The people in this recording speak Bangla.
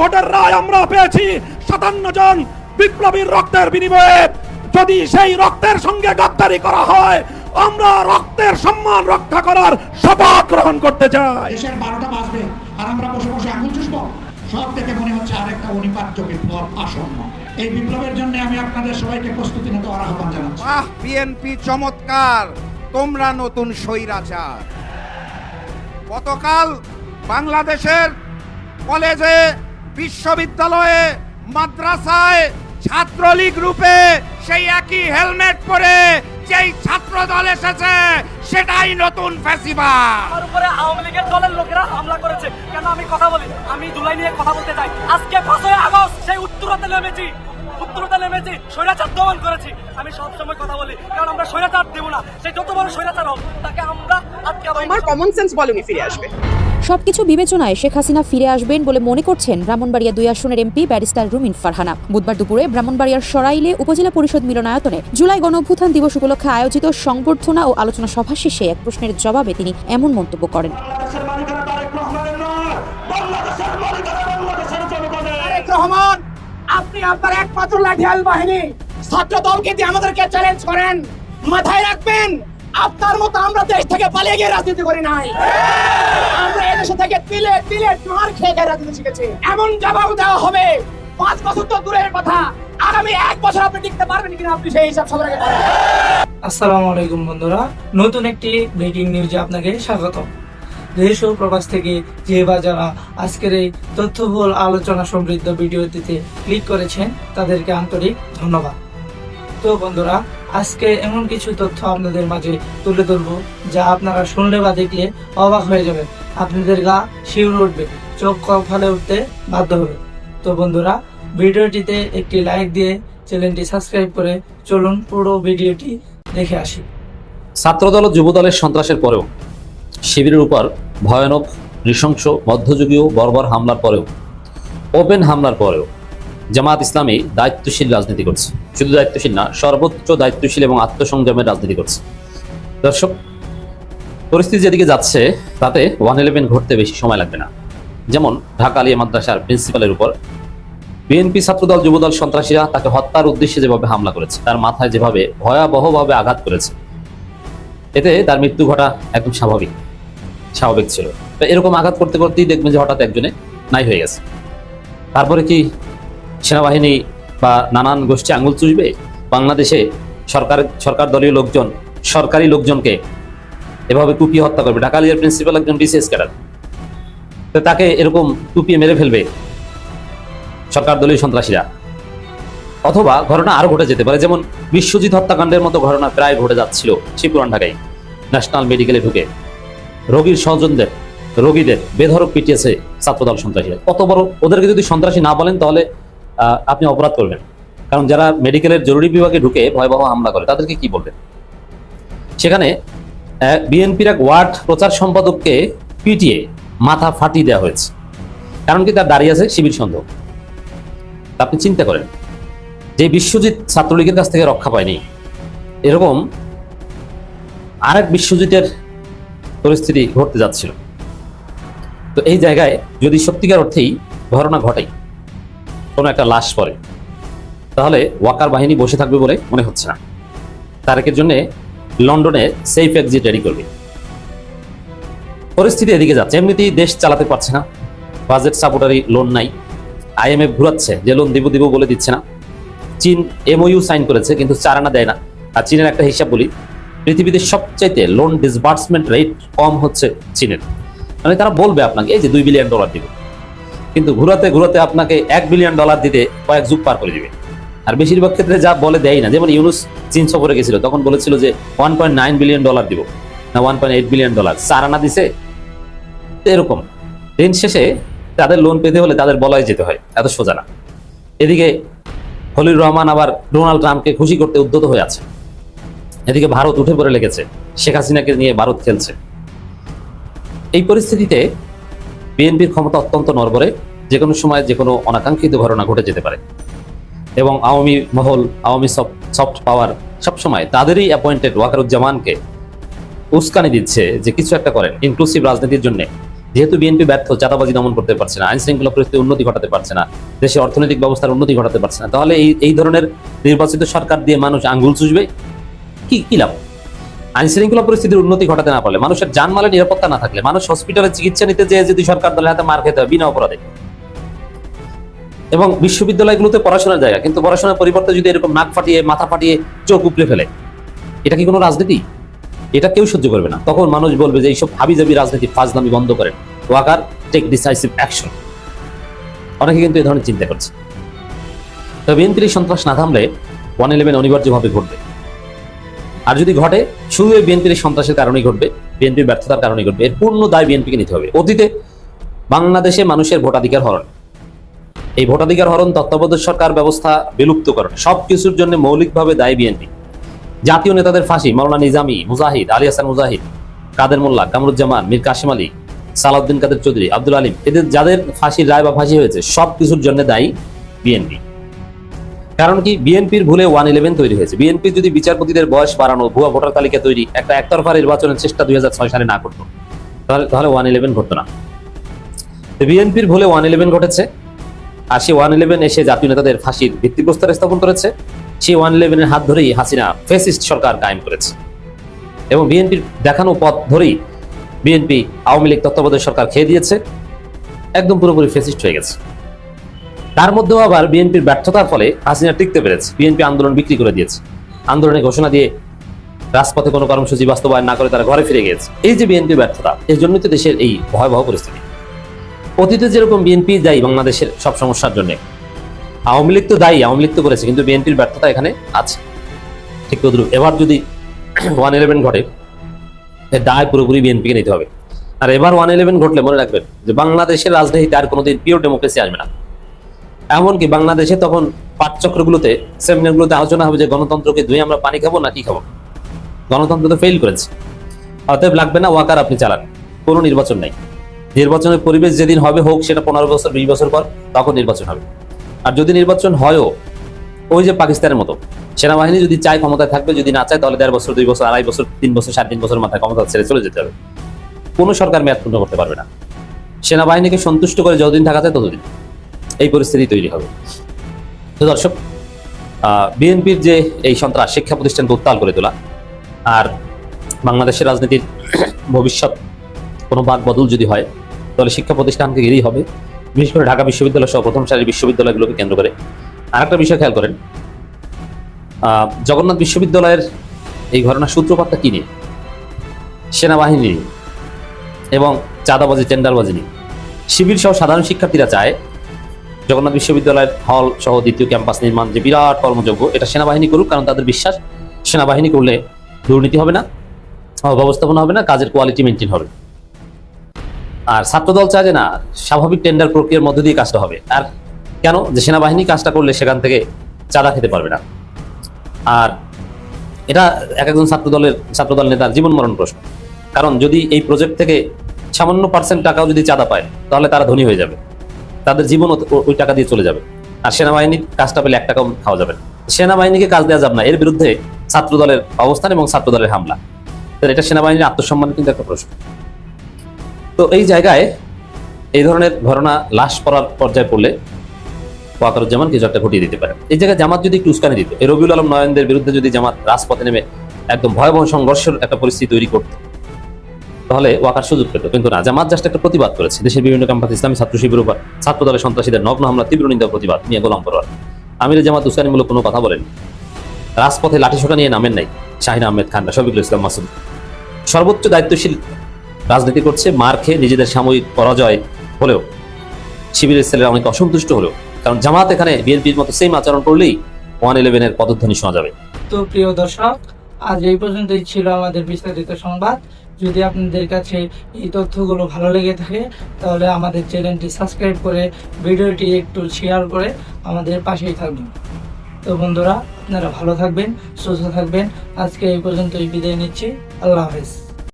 ভোটের রায় আমরা পেয়েছি 57 জন বিপ্লবীর রক্তের বিনিময়ে। যদি সেই রক্তের সঙ্গে গাদ্দারি করা হয়, আমরা রক্তের সম্মান রক্ষা করার শপথ গ্রহণ করতে চাই। দেশের 12টা বাজবে আর আমরা বসে বসে আঙুল চুষবো। সব থেকে মনে হচ্ছে আরেকটা অনিবার্য বিপ্লব আসন্ন। এই বিপ্লবের জন্য আমি আপনাদের সবাইকে প্রস্তুতি নিতে আহ্বান জানাচ্ছি। বিএনপি চমৎকার, তোমরা নতুন স্বৈরাচার। গতকাল বাংলাদেশের কলেজে, বিশ্ববিদ্যালয়ে, মাদ্রাসায় ছাত্রলীগ গ্রুপে সেই একই হেলমেট পরে যেই ছাত্র দল এসেছে সেটাই নতুন ফ্যাসিবাদ। আমার উপরে আওয়ামী লীগের দলের লোকেরা হামলা করেছে। কেন আমি কথা বলি? আমি জুলাই নিয়ে কথা বলতে চাই। আজকে 5ই আগস্ট সেই উত্তরতে নেমেছি, স্বৈরাচার দমন করেছি। আমি সবসময় কথা বলি, কারণ আমরা স্বৈরাচার দেব না। সে যত বড় স্বৈরাচার হোক, তাকে আমরা আজকে আমার কমন সেন্স বলেনি ফিরে আসবে। সবকিছু বিবেচনায় শেখ হাসিনা ফিরে আসবেন বলে মনে করছেন ব্রাহ্মণবাড়িয়া 2 আসনের এমপি ব্যারিস্টার রুমিন ফারহানা। বুধবার দুপুরে ব্রাহ্মণবাড়িয়ার সরাইলে উপজেলা পরিষদ মিলনায়তনে জুলাই গণঅভ্যুত্থান দিবস উপলক্ষে আয়োজিত সংবর্ধনা ও আলোচনা সভা শেষে এক প্রশ্নের জবাবে তিনি এমন মন্তব্য করেন। রহমান, আপনি আপনার একমাত্র লাঠিয়াল বাহিনী ছাত্র দলকে দিয়ে আমাদেরকে চ্যালেঞ্জ করেন। মাথায় রাখবেন, আপনার মতো আমরা দেশ থেকে পালিয়ে গিয়ে রাজনীতি করি নাই। আমরা এদেশে থেকে তিলে তিলে মার খেয়ে রাজনীতি শিখেছি। এমন জবাব দেওয়া হবে, 5 বছর তো দূরের কথা, আগামী 1 বছর আপনি টিকতে পারবেন কিনা আপনি সেই হিসাব সবার আগে করেন। আসসালামু আলাইকুম বন্ধুরা, নতুন একটি ব্রেকিং নিউজে আপনাকে স্বাগত। দেশ ও প্রবাস থেকে যে বা যারা আজকের এই তথ্যবহুল আলোচনা সমৃদ্ধ ভিডিওটিতে ক্লিক করেছেন তাদেরকে আন্তরিক ধন্যবাদ। তো বন্ধুরা, আজকে এমন কিছু তথ্য আপনাদের মাঝে তুলে ধরবো যা আপনারা শুনলে বা দেখলে অবাক হয়ে যাবেন। আপনাদের গা শিউরে উঠবে, চোখ কপালে উঠতে বাধ্য হবে। তো বন্ধুরা, ভিডিওটিতে একটি লাইক দিয়ে চ্যানেলটি সাবস্ক্রাইব করে চলুন পুরো ভিডিওটি দেখে আসি। ছাত্রদল ও যুবদলের সন্ত্রাসের পরেও, শিবিরের উপর ভয়ানক নৃশংস মধ্যযুগীয় বর্বর হামলার পরেও, ওপেন হামলার পরেও জামাত ইসলামী দায়িত্বশীল রাজনীতি করছে। শুধু দায়িত্বশীল না, সর্বোচ্চ দায়িত্বশীল এবং আত্মসংযমের রাজনীতি করছে। দর্শক, পরিস্থিতি যেদিকে যাচ্ছে তাতে 111 ঘটতে বেশি সময় লাগবে না। যেমন ঢাকা আলিয়া মাদ্রাসার প্রিন্সিপালের উপর বিএনপি, ছাত্রদল, যুবদল সন্ত্রাসীরা তাকে হত্যার উদ্দেশ্যে যেভাবে হামলা করেছে, তার মাথায় যেভাবে ভয়াবহভাবে আঘাত করেছে, এতে তার মৃত্যু ঘটা একদম স্বাভাবিক ছিল। তো এরকম আঘাত করতে করতেই দেখবেন যে হঠাৎ একজনে নাই হয়ে গেছে। তারপরে কি সেনাবাহিনী বা নানান গোষ্ঠী আঙুল চুষবে? বাংলাদেশে সরকার দলীয় লোকজন, সরকারি লোকজনকে এভাবে কুপিয়ে হত্যা করবে? ঢাকা আলিয়ার প্রিন্সিপাল একজন বিসিএস ক্যাডার, তো তাকে এরকম কুপিয়ে মেরে ফেলবে সরকার দলীয় সন্ত্রাসীরা? অথবা ঘটনা আরো ঘটে যেতে পারে, যেমন বিশ্বজিৎ হত্যাকাণ্ডের মতো ঘটনা প্রায় ঘটে যাচ্ছিল সেই পুরান ঢাকায়। ন্যাশনাল মেডিকেলে ঢুকে রোগীর স্বজনদের, রোগীদের বেধড়ক পিটিয়েছে ছাত্রদল সন্ত্রাসীরা। কত বড়! ওদেরকে যদি সন্ত্রাসী না বলেন তাহলে আপনি অপরাধ করবেন, কারণ যারা মেডিকেলের জরুরি বিভাগে ঢুকে ভয়াবহ হামলা করে তাদেরকে কি বলবেন? সেখানে বিএনপির এক ওয়ার্ড প্রচার সম্পাদককে পিটিয়ে মাথা ফাটিয়ে দেওয়া হয়েছে। কারণ কি? তার দাঁড়িয়ে আছে শিবির সন্দেহ। আপনি চিন্তা করেন, যে বিশ্বজিৎ ছাত্রলীগের কাছ থেকে রক্ষা পায়নি, এরকম আরেক বিশ্বজিতের পরিস্থিতি ঘটতে যাচ্ছিল। তো এই জায়গায় যদি সত্যিকার অর্থেই ঘটনা ঘটাই, কোনো একটা লাশ পড়ে, তাহলে ওয়াকার বাহিনী বসে থাকবে বলে মনে হচ্ছে না। তারেকের জন্য লন্ডনে সেফ এক্সিট রেডি করবে। পরিস্থিতি এদিকে যাচ্ছে। এমনিতেই দেশ চালাতে পারছে না, বাজেট সাপোর্টারি লোন নাই, IMF ঘুরাচ্ছে, যে লোন দিব বলে দিচ্ছে না। চীন MOU সাইন করেছে কিন্তু চারানা দেয় না। আর চীনের একটা হিসাব বলি, পৃথিবীতে সবচাইতে লোন ডিসবার্সমেন্ট রেট কম হচ্ছে চীনের। মানে তারা বলবে আপনাকে এই যে $2 বিলিয়ন দিব, কিন্তু ঘুরাতে ঘুরাতে আপনাকে $1 বিলিয়ন দিতে কয়েক যুগ পার করে দিবে। আর বেশিরভাগ ক্ষেত্রে যা বলে দেয় না। যেমন ইউনুস চীন সফরে গেছিল, তখন বলেছিল যে $1.9 বিলিয়ন দিব না $1.8 বিলিয়ন, চারানা দিছে। এরকম দিন শেষে তাদের লোন পেতে হলে তাদের বলাই যেতে হয়, এত সোজা না। এদিকে খলিলুর রহমান আবার ডোনাল্ড ট্রাম্পকে খুশি করতে উদ্যত হয়ে আছে। এদিকে ভারত উঠে পড়ে লেগেছে, শেখ হাসিনাকে নিয়ে ভারত খেলছে। এই পরিস্থিতিতে বিএনপির ক্ষমতা অত্যন্ত নড়বড়ে, যে কোনো সময় যে কোনো অনাকাঙ্ক্ষিত ঘটনা ঘটে যেতে পারে। এবং আওয়ামী মহল, আওয়ামী সফট পাওয়ার সবসময় তাদেরই অ্যাপয়েন্টেড ওয়াকারুজ্জামানকে উস্কানি দিচ্ছে যে কিছু একটা করেন, ইনক্লুসিভ রাজনীতির জন্য যেহেতু বিএনপি ব্যর্থ, চাঁদাবাজি দমন করতে পারছে না, আইন শৃঙ্খলা পরিস্থিতি উন্নতি ঘটাতে পারছে না, দেশের অর্থনৈতিক ব্যবস্থার উন্নতি ঘটাতে পারছে না, তাহলে এই ধরনের নির্বাচিত সরকার দিয়ে মানুষ আঙ্গুল চুষবে কি লাভ? আইন শৃঙ্খলা পরিস্থিতির উন্নতি ঘটাতে না পারলে, মানুষের জানমালের নিরাপত্তা না থাকলে, মানুষ হসপিটালে চিকিৎসা নিতে যেয়ে যদি সরকার দলের হাতে মার খেতে হয় বিনা অপরাধে, এবং বিশ্ববিদ্যালয়গুলোতে পড়াশোনার জায়গা, কিন্তু পড়াশোনার পরিবর্তে যদি এরকম নাক ফাটিয়ে মাথা ফাটিয়ে চোখ উপড়ে ফেলে, এটা কি কোনো রাজনীতি? এটা কেউ সহ্য করবে না। তখন মানুষ বলবে যে এইসব হাবিজাবি রাজনীতি ফাজলামি বন্ধ করেন, ওয়াকার টেক ডিসাইসিভ অ্যাকশন। অনেকে কিন্তু এই ধরনের চিন্তা করছে। তো বিএনপির সন্ত্রাস না থামলে 111 অনিবার্যভাবে ঘটবে, আর যদি ঘটে শুধু বিএনপির সন্ত্রাসের কারণেই ঘটবে, বিএনপির ব্যর্থতার কারণেই ঘটবে। এর পূর্ণ দায় বিএনপিকে নিতে হবে। অতীতে বাংলাদেশে মানুষের ভোটাধিকার হরণ, এই ভোটাধিকার হরণ, তত্ত্বাবধায়ক সরকার ব্যবস্থা বিলুপ্তকরণ, সবকিছুর জন্য মৌলিকভাবে দায়ী বিএনপি। জাতীয় নেতাদের ফাঁসি, মাওলানা নিজামী, মুজাহিদ, আলী হাসান মুজাহিদ, কাদের মোল্লা, কামরুজ্জামান, মীর কাসিম আলী, সালাউদ্দিন কাদের চৌধুরী, আব্দুল আলিম, এদের যাদের ফাঁসির রায় বা ফাঁসি হয়েছে, সবকিছুর জন্য দায়ী বিএনপি। কারণ কি? বিএনপির ভুলে 111 তৈরি হয়েছে। বিএনপি যদি বিচারপতিদের বয়স বাড়ানো, ভুয়া ভোটার তালিকা তৈরি, একটা একতরফা নির্বাচনের চেষ্টা 2006 সালে না করতো, তাহলে 111 ঘটতো না। বিএনপির ভুলে 111 ঘটেছে, আর সেই 111 এসে জাতীয় নেতাদের ফাঁসির ভিত্তিপ্রস্তর স্থাপন করেছে। সেই 111 এর হাত ধরেই হাসিনা ফ্যাসিস্ট সরকার কায়েম করেছে, এবং বিএনপির দেখানো পথ ধরেই বিএনপি আওয়ামী লীগ তত্ত্বাবধায়ক সরকার খেয়ে দিয়েছে, একদম পুরোপুরি ফ্যাসিস্ট হয়ে গেছে। তার মধ্যেও আবার বিএনপির ব্যর্থতার ফলে হাসিনা টিকতে পেরেছে। বিএনপি আন্দোলন বিক্রি করে দিয়েছে, আন্দোলনের ঘোষণা দিয়ে রাজপথে কোনো কর্মসূচি বাস্তবায়ন না করে তারা ঘরে ফিরে গিয়েছে। এই যে বিএনপির ব্যর্থতা, এর জন্যই তো দেশের এই ভয়াবহ পরিস্থিতি। অতীতে যেরকম বিএনপি দায়ী বাংলাদেশের সব সমস্যার জন্য, আওয়ামী লীগ তো দায়ী, আওয়ামী লীগ তো করেছে, কিন্তু বিএনপির ব্যর্থতা এখানে আছে। ঠিক তদ্রুপ এবার যদি 111 ঘটে, এর দায় পুরোপুরি বিএনপিকে নিতে হবে। আর এবার 111 ঘটলে মনে রাখবেন যে বাংলাদেশের রাজনীতিতে আর কোনোদিন পিওর ডেমোক্রেসি আসবে না। এমনকি বাংলাদেশে তখন পাঠচক্রগুলোতে, সেমিনারগুলোতে আলোচনা হবে যে গণতন্ত্রকে ধুয়ে আমরা পানি খাবো না কি খাবো, গণতন্ত্র তো ফেল করেছে। অতএব লাগবে না ওয়াকার, আপনি চালান, কোনো নির্বাচন নেই। নির্বাচনের পরিবেশ যেদিন হবে হোক, সেটা 15 বছর 20 বছর পর, তখন নির্বাচন হবে। আর যদি নির্বাচন হয়ও, ওই যে পাকিস্তানের মতো, সেনাবাহিনী যদি চায় ক্ষমতায় থাকবে, যদি না চায় তাহলে 1.5 বছর 2 বছর 2.5 বছর 3 বছর 3.5 বছর মাথায় ক্ষমতা ছেড়ে চলে যেতে হবে। কোনো সরকার মেয়াদ পূর্ণ করতে পারবে না। সেনাবাহিনীকে সন্তুষ্ট করে যতদিন থাকা যায় ততদিন এই পরিস্থিতি তৈরি হবে। তো দর্শক, বিএনপির যে এই সন্ত্রাস, শিক্ষা প্রতিষ্ঠানকে উত্তাল করে তোলা, আর বাংলাদেশের রাজনীতির ভবিষ্যৎ কোনো বাক বদল যদি হয়, তাহলে শিক্ষা প্রতিষ্ঠানকে ঘিরেই হবে, বিশেষ করে ঢাকা বিশ্ববিদ্যালয় সহ প্রথম সারির বিশ্ববিদ্যালয়গুলোকে কেন্দ্র করে। আর একটা বিষয় খেয়াল করেন, জগন্নাথ বিশ্ববিদ্যালয়ের এই ঘটনার সূত্রপাতটা কি নিয়ে? সেনাবাহিনী নিয়ে এবং চাঁদাবাজি, টেন্ডারবাজি নিয়ে। শিবির সহ সাধারণ শিক্ষার্থীরা চায় জগন্নাথ বিশ্ববিদ্যালয়ের হল সহ দ্বিতীয় ক্যাম্পাস নির্মাণ যে বিরাট কর্মযজ্ঞ, এটা সেনাবাহিনী করুক, কারণ তাদের বিশ্বাস সেনাবাহিনী করলে দুর্নীতি হবে না, অব্যবস্থাপনা হবে না, কাজের কোয়ালিটি মেনটেন হবে। আর ছাত্রদল চায় যে না, স্বাভাবিক টেন্ডার প্রক্রিয়ার মধ্য দিয়ে কাজটা হবে। আর কেন? যে সেনাবাহিনী কাজটা করলে সেখান থেকে চাঁদা খেতে পারবে না। আর এটা একজন ছাত্রদল নেতার জীবন মরণ প্রশ্ন। কারণ যদি এই প্রজেক্ট থেকে সামান্য % টাকাও যদি চাঁদা পায়, তাহলে তারা ধনী হয়ে যাবে, তাদের জীবন ওই টাকা দিয়ে চলে যাবে। আর সেনাবাহিনীর কাজটা পেলে 1 টাকাও খাওয়া যাবে না। সেনাবাহিনীকে কাজ দেওয়া যাবে না, এর বিরুদ্ধে ছাত্রদলের অবস্থান এবং ছাত্রদলের হামলা। এটা সেনাবাহিনীর আত্মসম্মানের কিন্তু একটা প্রশ্ন। তো এই জায়গায় এই ধরনের ঘটনা লাশ পড়ার পর্যায়ে পড়লে ওয়াকারুজ্জামান কিছু একটা ঘটিয়ে দিতে পারে। এই জায়গায় জামাত যদি একটু উস্কানি দিত, এই রবিউল আলম নয়নদের বিরুদ্ধে যদি জামাত রাজপথে নেমে একদম ভয়াবহ সংঘর্ষের একটা পরিস্থিতি তৈরি করত, তাহলে ওয়াকার সুযোগ পেত। কিন্তু না, জামাত জাস্ট একটা প্রতিবাদ করেছে। দেশের বিভিন্ন ক্যাম্পাসে ইসলামী ছাত্র শিবিরের উপর ছাত্রদলের সন্ত্রাসীদের নগ্ন হামলা তীব্র নিন্দা প্রতিবাদ নিয়ে গোলাম পরোয়ার। আমির জামাত উস্কানিমূলক কোনো কথা বলেন, রাজপথে লাঠিসোঁটা নিয়ে নামেন নাই শাহিন আহমেদ খান, শফিকুল ইসলাম মাসুদ। সর্বোচ্চ দায়িত্বশীল রাজনীতি করছে, মার খেয়ে নিজেদের সাময়িক পরাজয় হলেও শিবিরের ছেলেরা অনেক অসন্তুষ্ট হলেও, কারণ জামাত এখানে বিএনপির মতো সেম আচরণ করলেই 111 পদধ্বনি শোনা যাবে। তো প্রিয় দর্শক, আজ এই পর্যন্তই ছিল আমাদের বিস্তারিত সংবাদ। যদি আপনাদের কাছে এই তথ্যগুলো ভালো লেগে থাকে, তাহলে আমাদের চ্যানেলটি সাবস্ক্রাইব করে ভিডিওটি একটু শেয়ার করে আমাদের পাশেই থাকবেন। তো বন্ধুরা, আপনারা ভালো থাকবেন, সুস্থ থাকবেন। আজকে এই পর্যন্তই বিদায় নিচ্ছি। আল্লাহ হাফেজ।